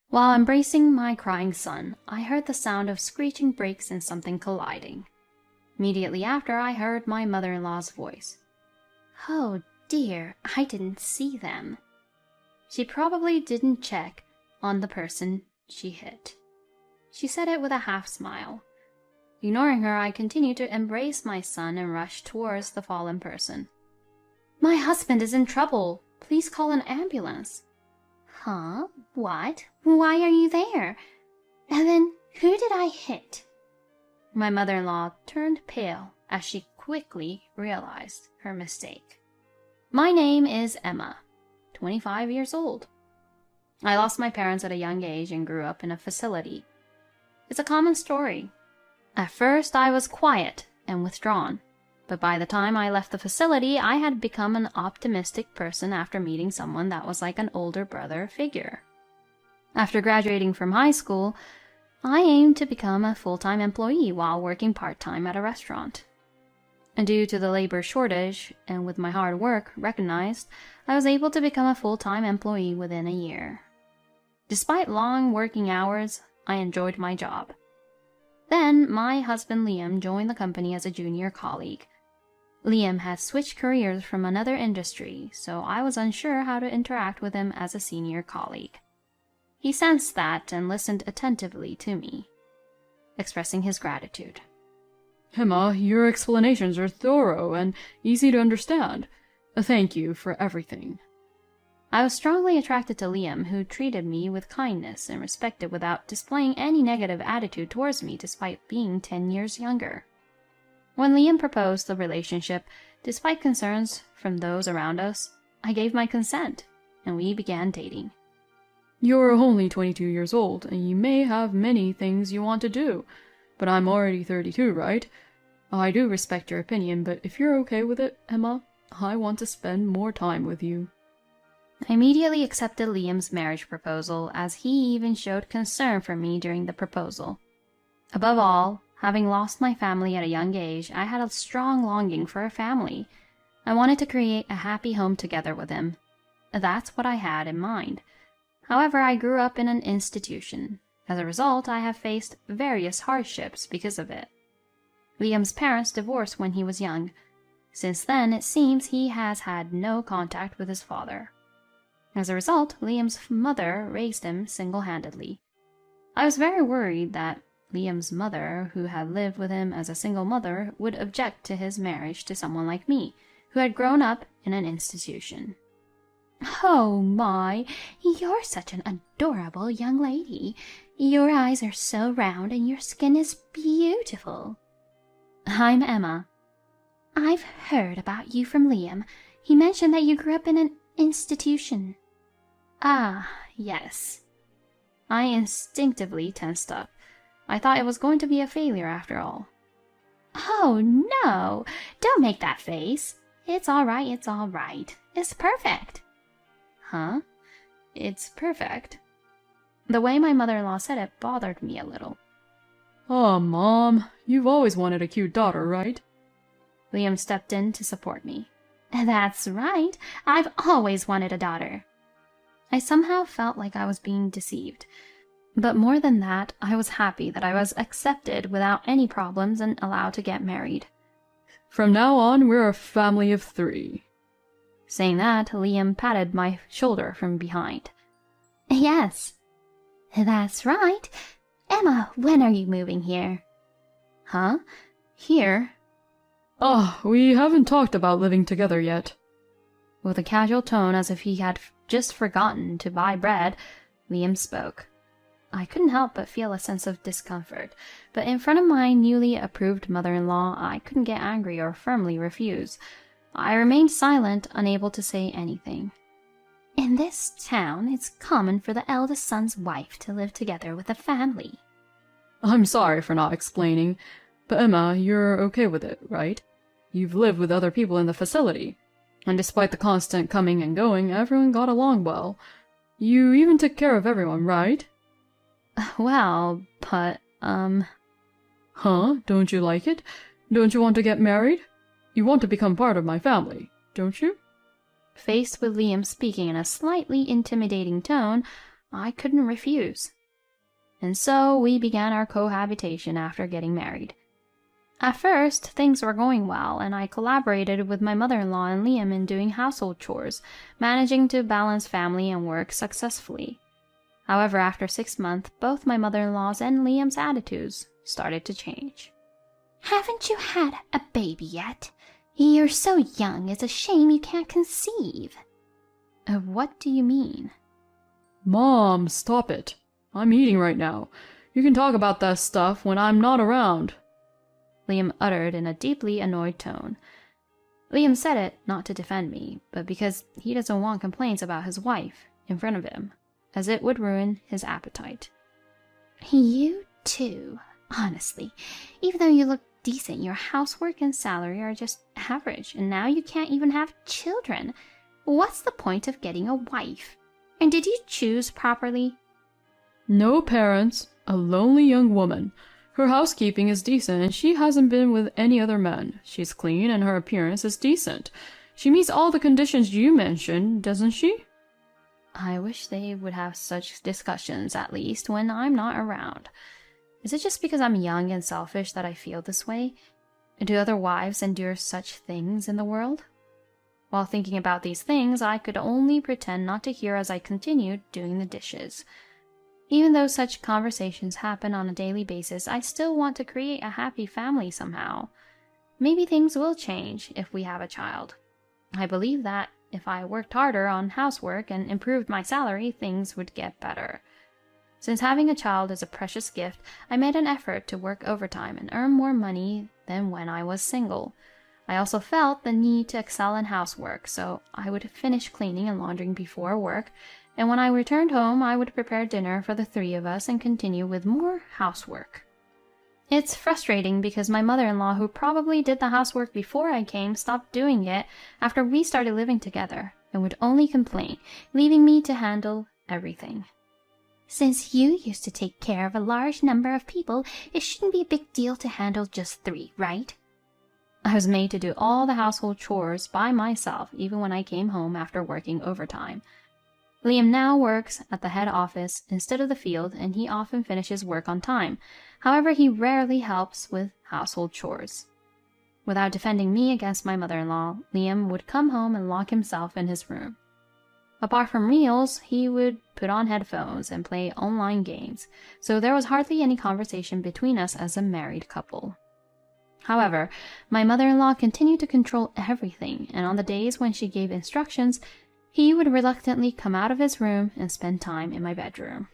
While embracing my crying son, I heard the sound of screeching brakes and something colliding. Immediately after, I heard my mother-in-law's voice. "Oh dear, I didn't see them." She probably didn't check on the person she hit. She said it with a half-smile. Ignoring her, I continued to embrace my son and rush towards the fallen person. "My husband is in trouble. Please call an ambulance." "Huh? What? Why are you there? And then who did I hit?" My mother-in-law turned pale as she quickly realized her mistake. My name is Emma, 25 years old. I lost my parents at a young age and grew up in a facility. It's a common story. At first, I was quiet and withdrawn, but by the time I left the facility, I had become an optimistic person after meeting someone that was like an older brother figure. After graduating from high school, I aimed to become a full-time employee while working part-time at a restaurant. And due to the labor shortage, and with my hard work recognized, I was able to become a full-time employee within a year. Despite long working hours, I enjoyed my job. Then, my husband Liam joined the company as a junior colleague. Liam had switched careers from another industry, so I was unsure how to interact with him as a senior colleague. He sensed that and listened attentively to me, expressing his gratitude. "Emma, your explanations are thorough and easy to understand. Thank you for everything." I was strongly attracted to Liam, who treated me with kindness and respect without displaying any negative attitude towards me despite being 10 years younger. When Liam proposed the relationship, despite concerns from those around us, I gave my consent, and we began dating. "You're only 22 years old, and you may have many things you want to do, but I'm already 32, right? I do respect your opinion, but if you're okay with it, Emma, I want to spend more time with you." I immediately accepted Liam's marriage proposal, as he even showed concern for me during the proposal. Above all, having lost my family at a young age, I had a strong longing for a family. I wanted to create a happy home together with him. That's what I had in mind. However, I grew up in an institution. As a result, I have faced various hardships because of it. Liam's parents divorced when he was young. Since then, it seems he has had no contact with his father. As a result, Liam's mother raised him single-handedly. I was very worried that Liam's mother, who had lived with him as a single mother, would object to his marriage to someone like me, who had grown up in an institution. "Oh my, you're such an adorable young lady. Your eyes are so round and your skin is beautiful." "I'm Emma." "I've heard about you from Liam. He mentioned that you grew up in an institution." "Ah, yes." I instinctively tensed up. I thought it was going to be a failure after all. "Oh no, don't make that face. It's all right, it's all right. It's perfect." "Huh? It's perfect?" The way my mother-in-law said it bothered me a little. "Oh, Mom, you've always wanted a cute daughter, right?" Liam stepped in to support me. "That's right. I've always wanted a daughter." I somehow felt like I was being deceived. But more than that, I was happy that I was accepted without any problems and allowed to get married. "From now on, we're a family of 3. Saying that, Liam patted my shoulder from behind. "Yes, that's right. Emma, when are you moving here?" "Huh? Here?" "Oh, we haven't talked about living together yet." With a casual tone as if he had just forgotten to buy bread, Liam spoke. I couldn't help but feel a sense of discomfort, but in front of my newly approved mother-in-law, I couldn't get angry or firmly refuse. I remained silent, unable to say anything. "In this town, it's common for the eldest son's wife to live together with a family." "I'm sorry for not explaining, but Emma, you're okay with it, right? You've lived with other people in the facility, and despite the constant coming and going, everyone got along well. You even took care of everyone, right?" "Well, but, Huh? Don't you like it? Don't you want to get married? You want to become part of my family, don't you?" Faced with Liam speaking in a slightly intimidating tone, I couldn't refuse. And so we began our cohabitation after getting married. At first, things were going well, and I collaborated with my mother-in-law and Liam in doing household chores, managing to balance family and work successfully. However, after 6 months, both my mother-in-law's and Liam's attitudes started to change. Haven't you had a baby yet? You're so young, it's a shame you can't conceive. What do you mean? Mom, stop it. I'm eating right now. You can talk about that stuff when I'm not around, Liam uttered in a deeply annoyed tone. Liam said it not to defend me, but because he doesn't want complaints about his wife in front of him, as it would ruin his appetite. You too. Honestly, even though you look decent, your housework and salary are just average, and now you can't even have children. What's the point of getting a wife? And did you choose properly? No parents, a lonely young woman. Her housekeeping is decent, and she hasn't been with any other men. She's clean, and her appearance is decent. She meets all the conditions you mentioned, doesn't she? I wish they would have such discussions, at least, when I'm not around. Is it just because I'm young and selfish that I feel this way? Do other wives endure such things in the world? While thinking about these things, I could only pretend not to hear as I continued doing the dishes. Even though such conversations happen on a daily basis, I still want to create a happy family somehow. Maybe things will change if we have a child. I believe that if I worked harder on housework and improved my salary, things would get better. Since having a child is a precious gift, I made an effort to work overtime and earn more money than when I was single. I also felt the need to excel in housework, so I would finish cleaning and laundering before work, and when I returned home, I would prepare dinner for the 3 of us and continue with more housework. It's frustrating because my mother-in-law, who probably did the housework before I came, stopped doing it after we started living together and would only complain, leaving me to handle everything. Since you used to take care of a large number of people, it shouldn't be a big deal to handle just 3, right? I was made to do all the household chores by myself, even when I came home after working overtime. Liam now works at the head office instead of the field, and he often finishes work on time. However, he rarely helps with household chores. Without defending me against my mother-in-law, Liam would come home and lock himself in his room. Apart from meals, he would put on headphones and play online games, so there was hardly any conversation between us as a married couple. However, my mother-in-law continued to control everything, and on the days when she gave instructions, he would reluctantly come out of his room and spend time in my bedroom.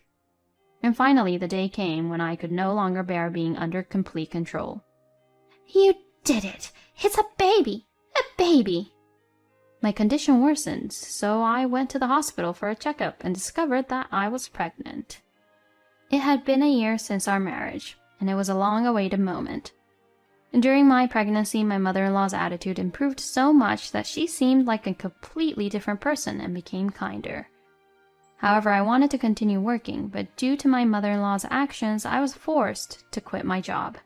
And finally, the day came when I could no longer bear being under complete control. You did it! It's a baby! A baby! My condition worsened, so I went to the hospital for a checkup and discovered that I was pregnant. It had been a year since our marriage, and it was a long-awaited moment. During my pregnancy, my mother-in-law's attitude improved so much that she seemed like a completely different person and became kinder. However, I wanted to continue working, but due to my mother-in-law's actions, I was forced to quit my job.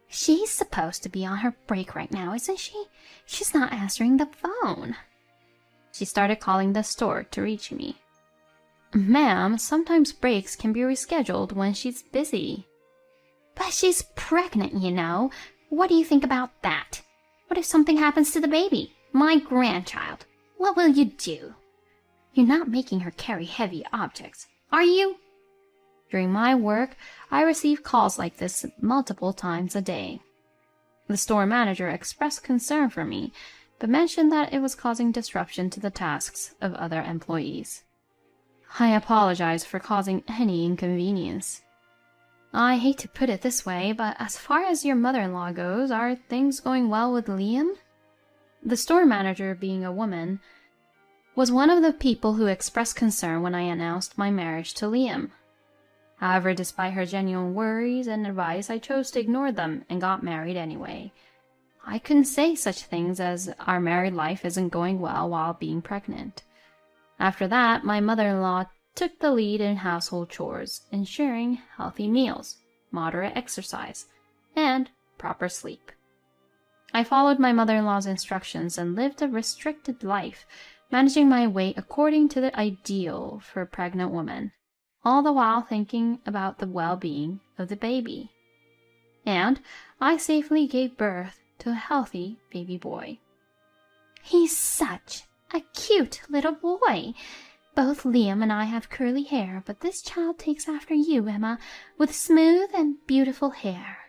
She's supposed to be on her break right now, isn't she? She's not answering the phone. She started calling the store to reach me. Ma'am, sometimes breaks can be rescheduled when she's busy. But she's pregnant, you know. What do you think about that? What if something happens to the baby? My grandchild. What will you do? You're not making her carry heavy objects, are you? During my work, I receive calls like this multiple times a day. The store manager expressed concern for me, but mentioned that it was causing disruption to the tasks of other employees. I apologize for causing any inconvenience. I hate to put it this way, but as far as your mother-in-law goes, are things going well with Liam? The store manager, being a woman, was one of the people who expressed concern when I announced my marriage to Liam. However, despite her genuine worries and advice, I chose to ignore them and got married anyway. I couldn't say such things as our married life isn't going well while being pregnant. After that, my mother-in-law took the lead in household chores, ensuring healthy meals, moderate exercise, and proper sleep. I followed my mother-in-law's instructions and lived a restricted life, managing my weight according to the ideal for a pregnant woman, all the while thinking about the well-being of the baby. And I safely gave birth to a healthy baby boy. He's such a cute little boy. Both Liam and I have curly hair, but this child takes after you, Emma, with smooth and beautiful hair.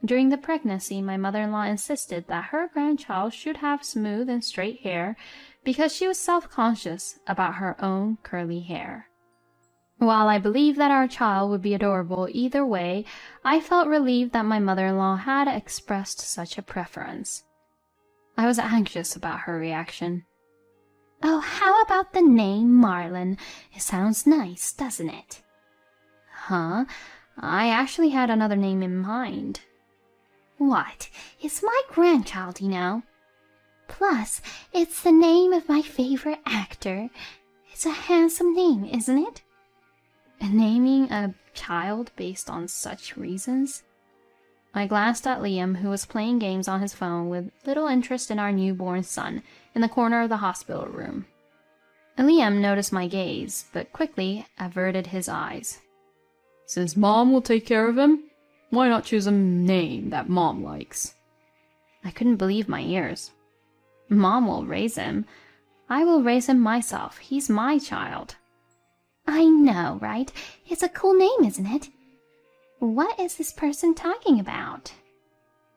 During the pregnancy, my mother-in-law insisted that her grandchild should have smooth and straight hair because she was self-conscious about her own curly hair. While I believed that our child would be adorable either way, I felt relieved that my mother-in-law had expressed such a preference. I was anxious about her reaction. Oh, how about the name Marlon? It sounds nice, doesn't it? Huh? I actually had another name in mind. What? It's my grandchild, you know. Plus, it's the name of my favorite actor. It's a handsome name, isn't it? Naming a child based on such reasons? I glanced at Liam, who was playing games on his phone with little interest in our newborn son, in the corner of the hospital room. Liam noticed my gaze, but quickly averted his eyes. Since Mom will take care of him, why not choose a name that Mom likes? I couldn't believe my ears. Mom will raise him. I will raise him myself. He's my child. I know, right? It's a cool name, isn't it? What is this person talking about?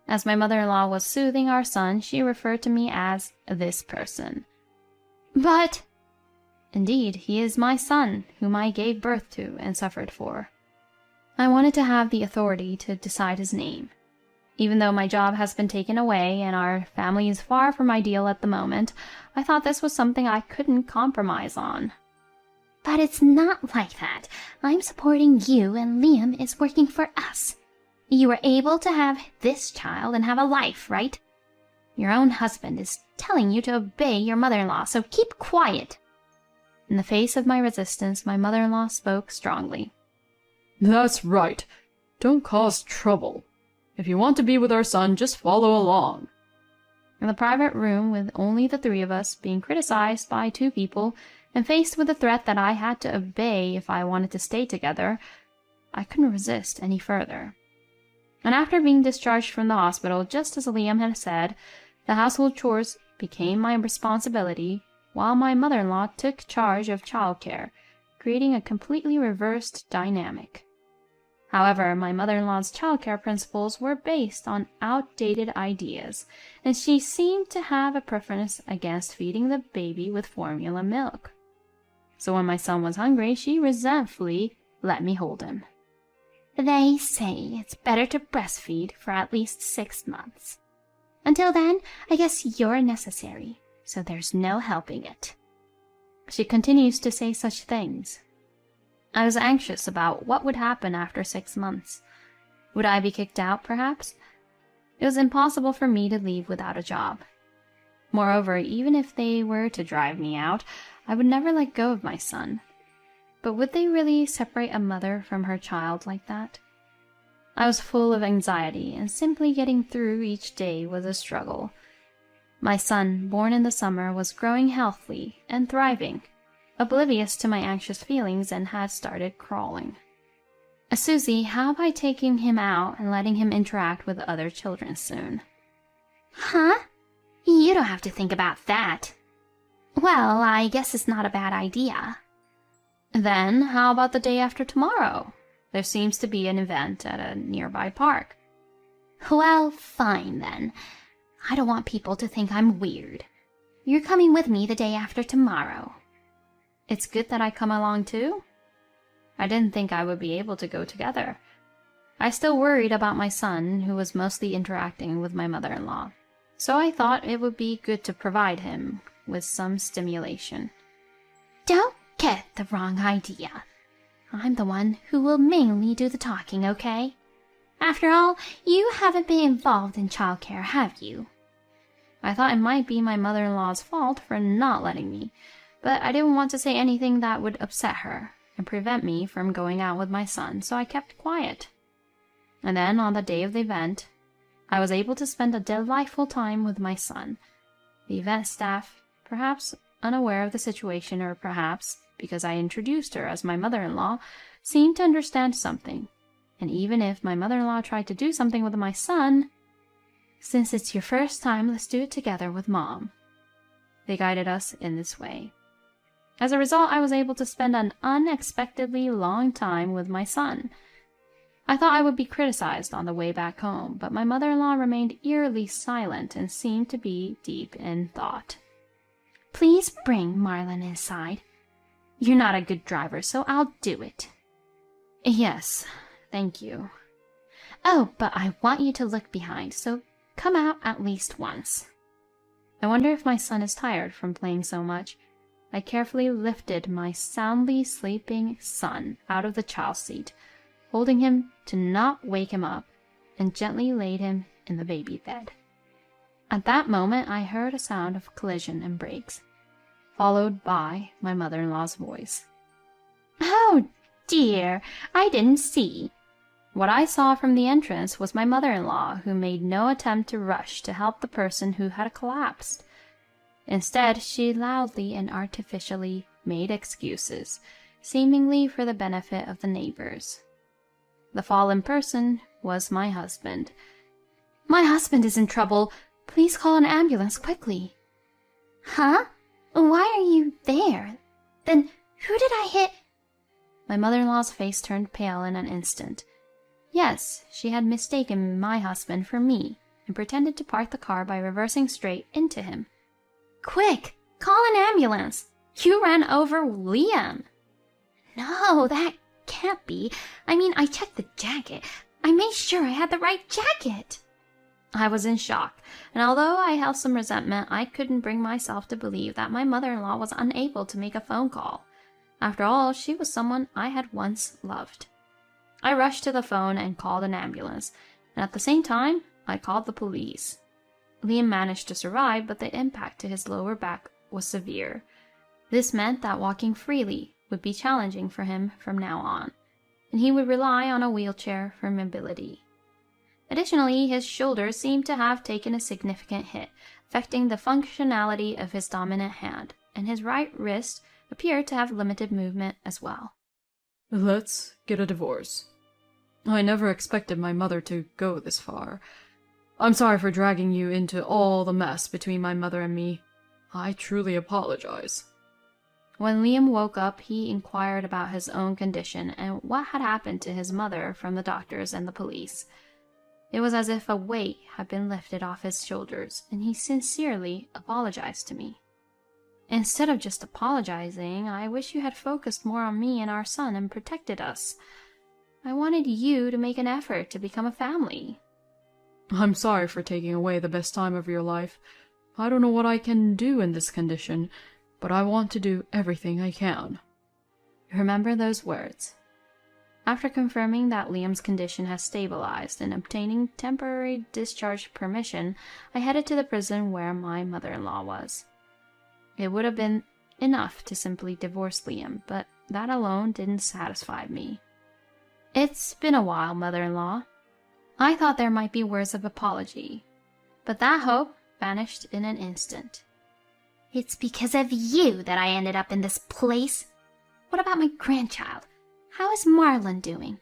As my mother-in-law was soothing our son, she referred to me as this person. But... Indeed, he is my son, whom I gave birth to and suffered for. I wanted to have the authority to decide his name. Even though my job has been taken away and our family is far from ideal at the moment, I thought this was something I couldn't compromise on. But it's not like that. I'm supporting you and Liam is working for us. You were able to have this child and have a life, right? Your own husband is telling you to obey your mother-in-law, so keep quiet. In the face of my resistance, my mother-in-law spoke strongly. That's right. Don't cause trouble. If you want to be with our son, just follow along. In the private room, with only the three of us, being criticized by two people, and faced with the threat that I had to obey if I wanted to stay together, I couldn't resist any further. And after being discharged from the hospital, just as Liam had said, the household chores became my responsibility, while my mother-in-law took charge of childcare, creating a completely reversed dynamic. However, my mother-in-law's childcare principles were based on outdated ideas, and she seemed to have a preference against feeding the baby with formula milk. So when my son was hungry, she resentfully let me hold him. They say it's better to breastfeed for at least 6 months. Until then, I guess you're necessary, so there's no helping it. She continues to say such things. I was anxious about what would happen after 6 months. Would I be kicked out, perhaps? It was impossible for me to leave without a job. Moreover, even if they were to drive me out, I would never let go of my son. But would they really separate a mother from her child like that? I was full of anxiety, and simply getting through each day was a struggle. My son, born in the summer, was growing healthily and thriving, oblivious to my anxious feelings, and had started crawling. Susie, how about taking him out and letting him interact with other children soon? Huh? You don't have to think about that. Well, I guess it's not a bad idea. Then, how about the day after tomorrow? There seems to be an event at a nearby park. Well, fine then. I don't want people to think I'm weird. You're coming with me the day after tomorrow. It's good that I come along too? I didn't think I would be able to go together. I still worried about my son, who was mostly interacting with my mother-in-law, so I thought it would be good to provide him with some stimulation. Don't get the wrong idea. I'm the one who will mainly do the talking, okay? After all, you haven't been involved in childcare, have you? I thought it might be my mother-in-law's fault for not letting me, but I didn't want to say anything that would upset her and prevent me from going out with my son, so I kept quiet. And then, on the day of the event, I was able to spend a delightful time with my son. The event staff, perhaps unaware of the situation, or perhaps because I introduced her as my mother-in-law, seemed to understand something. And even if my mother-in-law tried to do something with my son, "Since it's your first time, let's do it together with Mom." They guided us in this way. As a result, I was able to spend an unexpectedly long time with my son. I thought I would be criticized on the way back home, but my mother-in-law remained eerily silent and seemed to be deep in thought. "Please bring Marlon inside. You're not a good driver, so I'll do it." "Yes, thank you." "Oh, but I want you to look behind, so come out at least once." I wonder if my son is tired from playing so much. I carefully lifted my soundly sleeping son out of the child seat, holding him to not wake him up, and gently laid him in the baby bed. At that moment, I heard a sound of collision and brakes, followed by my mother-in-law's voice. "Oh, dear, I didn't see." What I saw from the entrance was my mother-in-law, who made no attempt to rush to help the person who had collapsed. Instead, she loudly and artificially made excuses, seemingly for the benefit of the neighbors. The fallen person was my husband. "My husband is in trouble. Please call an ambulance quickly." "Huh? Why are you there? Then who did I hit?" My mother-in-law's face turned pale in an instant. Yes, she had mistaken my husband for me, and pretended to park the car by reversing straight into him. "Quick, call an ambulance. You ran over Liam." "No, that can't be. I mean, I checked the jacket. I made sure I had the right jacket." I was in shock, and although I held some resentment, I couldn't bring myself to believe that my mother-in-law was unable to make a phone call. After all, she was someone I had once loved. I rushed to the phone and called an ambulance, and at the same time, I called the police. Liam managed to survive, but the impact to his lower back was severe. This meant that walking freely would be challenging for him from now on, and he would rely on a wheelchair for mobility. Additionally, his shoulders seemed to have taken a significant hit, affecting the functionality of his dominant hand, and his right wrist appeared to have limited movement as well. Let's get a divorce. I never expected my mother to go this far. I'm sorry for dragging you into all the mess between my mother and me. I truly apologize. When Liam woke up, he inquired about his own condition and what had happened to his mother from the doctors and the police. It was as if a weight had been lifted off his shoulders, and he sincerely apologized to me. "Instead of just apologizing, I wish you had focused more on me and our son and protected us. I wanted you to make an effort to become a family." I'm sorry for taking away the best time of your life. I don't know what I can do in this condition, but I want to do everything I can. Remember those words. After confirming that Liam's condition has stabilized and obtaining temporary discharge permission, I headed to the prison where my mother-in-law was. It would have been enough to simply divorce Liam, but that alone didn't satisfy me. "It's been a while, mother-in-law." I thought there might be words of apology, but that hope vanished in an instant. "It's because of you that I ended up in this place. What about my grandchild? How is Marlon doing?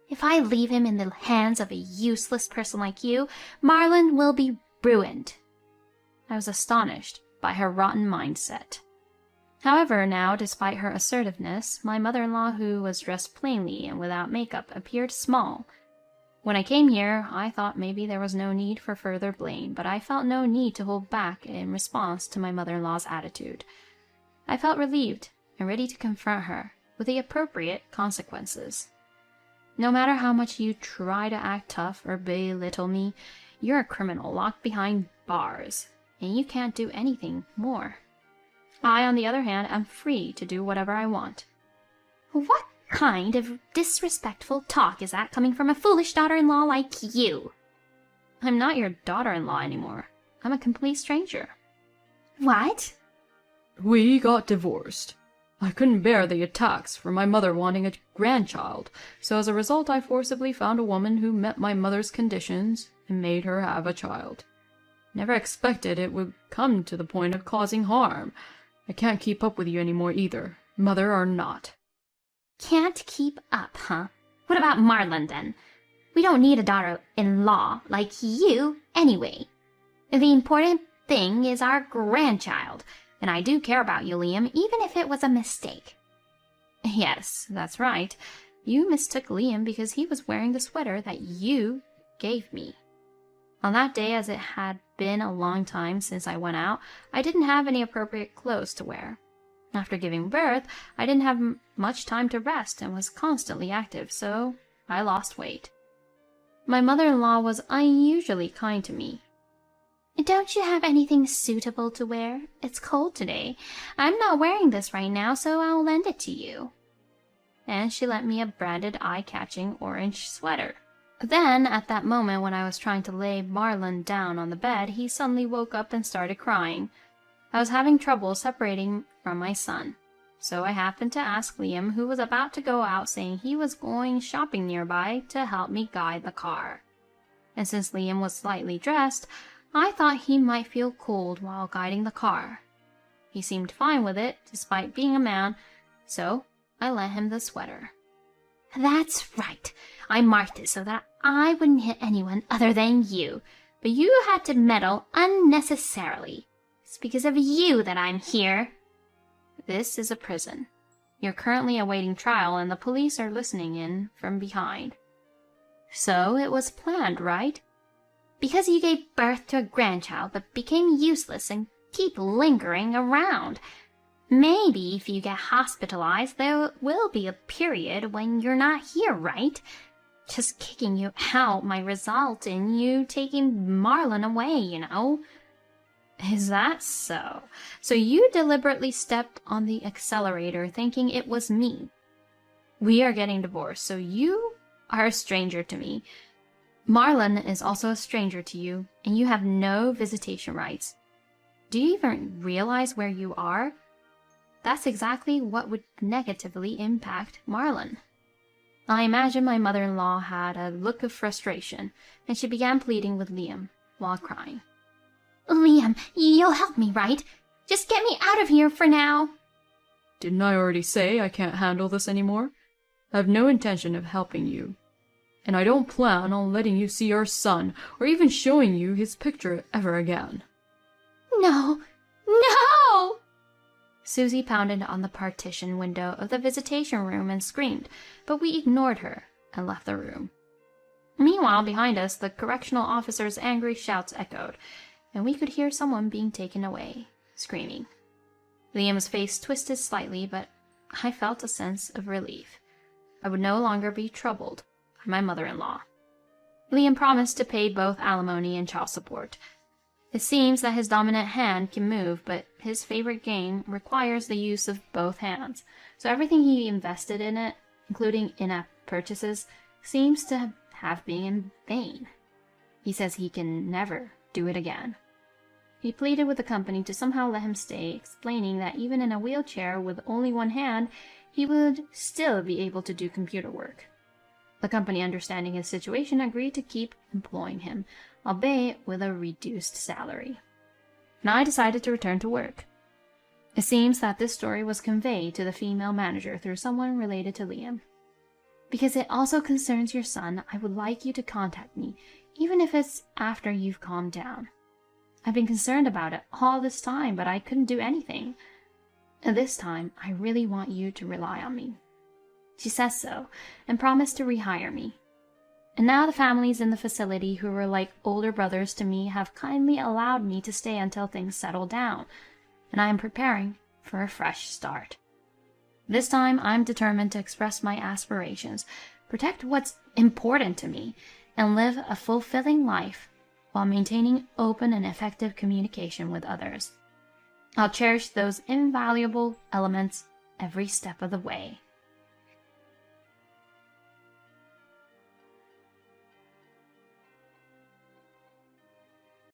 If I leave him in the hands of a useless person like you, Marlon will be ruined." I was astonished by her rotten mindset. However, now, despite her assertiveness, my mother-in-law, who was dressed plainly and without makeup, appeared small. When I came here, I thought maybe there was no need for further blame, but I felt no need to hold back in response to my mother-in-law's attitude. I felt relieved and ready to confront her with the appropriate consequences. No matter how much you try to act tough or belittle me, you're a criminal locked behind bars, and you can't do anything more. I, on the other hand, am free to do whatever I want. What kind of disrespectful talk is that coming from a foolish daughter-in-law like you? I'm not your daughter-in-law anymore. I'm a complete stranger. What? We got divorced. I couldn't bear the attacks from my mother wanting a grandchild, so as a result I forcibly found a woman who met my mother's conditions and made her have a child. Never expected it would come to the point of causing harm. I can't keep up with you anymore either. Mother or not. Can't keep up, huh? What about Marlon, then? We don't need a daughter-in-law like you, anyway. The important thing is our grandchild, and I do care about you, Liam, even if it was a mistake. Yes, that's right. You mistook Liam because he was wearing the sweater that you gave me. On that day, as it had been a long time since I went out, I didn't have any appropriate clothes to wear. After giving birth, I didn't have much time to rest and was constantly active, so I lost weight. My mother-in-law was unusually kind to me. Don't you have anything suitable to wear? It's cold today. I'm not wearing this right now, so I'll lend it to you. And she lent me a branded eye-catching orange sweater. Then, at that moment when I was trying to lay Marlon down on the bed, he suddenly woke up and started crying. I was having trouble separating from my son, so I happened to ask Liam, who was about to go out saying he was going shopping nearby, to help me guide the car. And since Liam was slightly dressed, I thought he might feel cold while guiding the car. He seemed fine with it, despite being a man, so I lent him the sweater. That's right. I marked it so that I wouldn't hit anyone other than you, but you had to meddle unnecessarily. It's because of you that I'm here. This is a prison. You're currently awaiting trial and the police are listening in from behind. So it was planned, right? Because you gave birth to a grandchild but became useless and keep lingering around. Maybe if you get hospitalized, there will be a period when you're not here, right? Just kicking you out might result in you taking Marlon away, you know? Is that so? So you deliberately stepped on the accelerator thinking it was me. We are getting divorced, so you are a stranger to me. Marlon is also a stranger to you, and you have no visitation rights. Do you even realize where you are? That's exactly what would negatively impact Marlon. I imagine my mother-in-law had a look of frustration, and she began pleading with Liam while crying. Liam, you'll help me, right? Just get me out of here for now. Didn't I already say I can't handle this anymore? I have no intention of helping you. And I don't plan on letting you see our son, or even showing you his picture ever again. No! No! Susie pounded on the partition window of the visitation room and screamed, but we ignored her and left the room. Meanwhile, behind us, the correctional officer's angry shouts echoed, and we could hear someone being taken away, screaming. Liam's face twisted slightly, but I felt a sense of relief. I would no longer be troubled by my mother-in-law. Liam promised to pay both alimony and child support. It seems that his dominant hand can move, but his favorite game requires the use of both hands, so everything he invested in it, including in-app purchases, seems to have been in vain. He says he can never do it again. He pleaded with the company to somehow let him stay, explaining that even in a wheelchair with only one hand, he would still be able to do computer work. The company, understanding his situation, agreed to keep employing him, albeit with a reduced salary. And I decided to return to work. It seems that this story was conveyed to the female manager through someone related to Liam. Because it also concerns your son, I would like you to contact me, even if it's after you've calmed down. I've been concerned about it all this time, but I couldn't do anything. And this time, I really want you to rely on me. She says so, and promised to rehire me. And now the families in the facility who were like older brothers to me have kindly allowed me to stay until things settle down, and I am preparing for a fresh start. This time, I'm determined to express my aspirations, protect what's important to me, and live a fulfilling life while maintaining open and effective communication with others. I'll cherish those invaluable elements every step of the way.